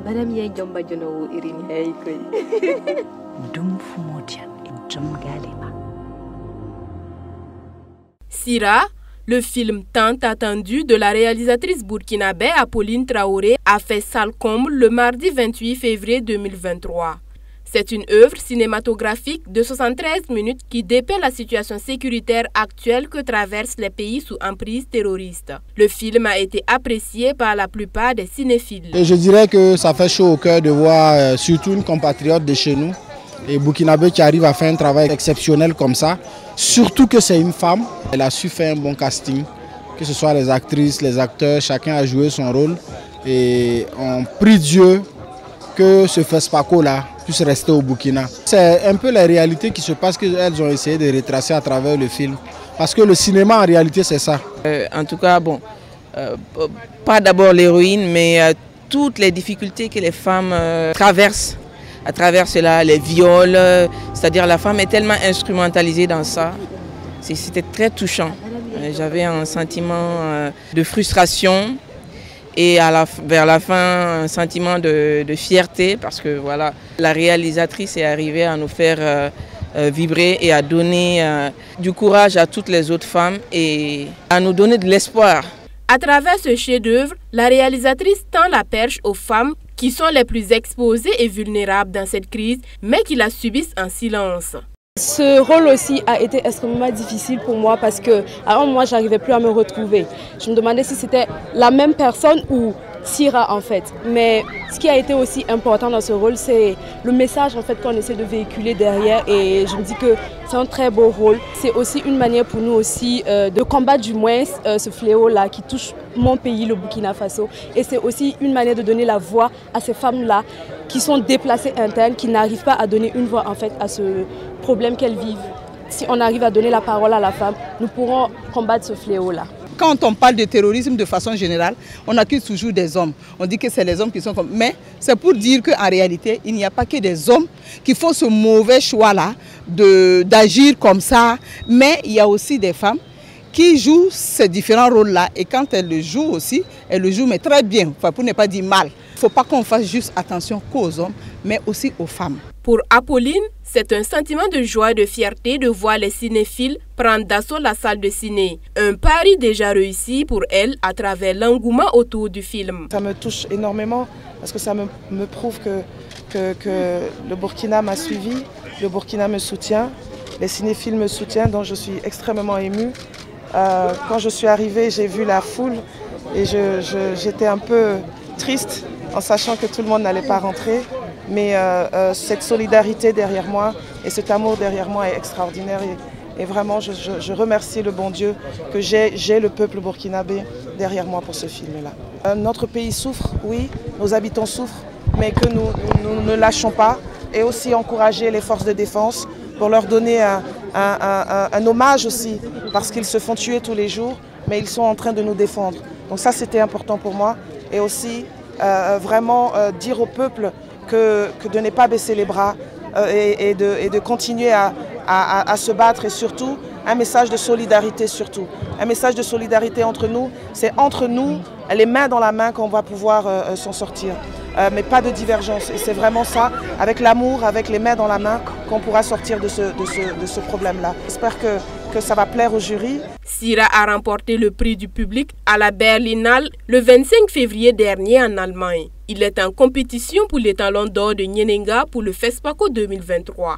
Madame Yajomba Jono Irin Haikoy. Dum Fumodian et Jom Galema. Sira, le film tant attendu de la réalisatrice burkinabé Apolline Traoré a fait salle comble le mardi 28 février 2023. C'est une œuvre cinématographique de 73 minutes qui dépeint la situation sécuritaire actuelle que traversent les pays sous emprise terroriste. Le film a été apprécié par la plupart des cinéphiles. Et je dirais que ça fait chaud au cœur de voir surtout une compatriote de chez nous, et burkinabé, qui arrive à faire un travail exceptionnel comme ça. Surtout que c'est une femme. Elle a su faire un bon casting, que ce soit les actrices, les acteurs, chacun a joué son rôle. Et on prie Dieu que ce FESPACO-là puisse rester au Burkina. C'est un peu la réalité qui se passe qu'elles ont essayé de retracer à travers le film. Parce que le cinéma, en réalité, c'est ça. En tout cas, bon, pas d'abord l'héroïne, mais toutes les difficultés que les femmes traversent. À travers cela, les viols, c'est-à-dire la femme est tellement instrumentalisée dans ça. C'était très touchant. J'avais un sentiment de frustration et vers la fin un sentiment de fierté parce que voilà, la réalisatrice est arrivée à nous faire vibrer et à donner du courage à toutes les autres femmes et à nous donner de l'espoir. À travers ce chef-d'œuvre, la réalisatrice tend la perche aux femmes qui sont les plus exposées et vulnérables dans cette crise, mais qui la subissent en silence. Ce rôle aussi a été extrêmement difficile pour moi parce que avant moi, j'arrivais plus à me retrouver. Je me demandais si c'était la même personne ou Sira en fait. Mais ce qui a été aussi important dans ce rôle, c'est le message en fait qu'on essaie de véhiculer derrière et je me dis que c'est un très beau rôle. C'est aussi une manière pour nous aussi de combattre du moins ce fléau-là qui touche mon pays, le Burkina Faso. Et c'est aussi une manière de donner la voix à ces femmes-là qui sont déplacées internes, qui n'arrivent pas à donner une voix en fait à ce problème qu'elles vivent. Si on arrive à donner la parole à la femme, nous pourrons combattre ce fléau-là. Quand on parle de terrorisme de façon générale, on accuse toujours des hommes. On dit que c'est les hommes qui sont comme... Mais c'est pour dire qu'en réalité, il n'y a pas que des hommes qui font ce mauvais choix-là d'agir comme ça. Mais il y a aussi des femmes qui jouent ces différents rôles-là. Et quand elles le jouent aussi, elles le jouent mais très bien, enfin, pour ne pas dire mal. Il ne faut pas qu'on fasse juste attention qu'aux hommes, mais aussi aux femmes. Pour Apolline, c'est un sentiment de joie et de fierté de voir les cinéphiles prendre d'assaut la salle de ciné. Un pari déjà réussi pour elle à travers l'engouement autour du film. Ça me touche énormément parce que ça me prouve que le Burkina m'a suivi, le Burkina me soutient, les cinéphiles me soutiennent, donc je suis extrêmement émue. Quand je suis arrivée, j'ai vu la foule et j'étais un peu triste en sachant que tout le monde n'allait pas rentrer. Mais cette solidarité derrière moi et cet amour derrière moi est extraordinaire. Et vraiment, je remercie le bon Dieu que j'ai le peuple burkinabé derrière moi pour ce film-là. Notre pays souffre, oui, nos habitants souffrent, mais que nous ne lâchons pas. Et aussi encourager les forces de défense pour leur donner un hommage aussi, parce qu'ils se font tuer tous les jours, mais ils sont en train de nous défendre. Donc ça, c'était important pour moi. Et aussi, vraiment dire au peuple que de ne pas baisser les bras et de continuer à se battre et surtout un message de solidarité surtout. Un message de solidarité entre nous, c'est entre nous, les mains dans la main qu'on va pouvoir s'en sortir. Mais pas de divergence et c'est vraiment ça, avec l'amour, avec les mains dans la main qu'on pourra sortir de ce problème-là. J'espère que ça va plaire au jury. Sira a remporté le prix du public à la Berlinale le 25 février dernier en Allemagne. Il est en compétition pour les talons d'or de Nyenenga pour le FESPACO 2023.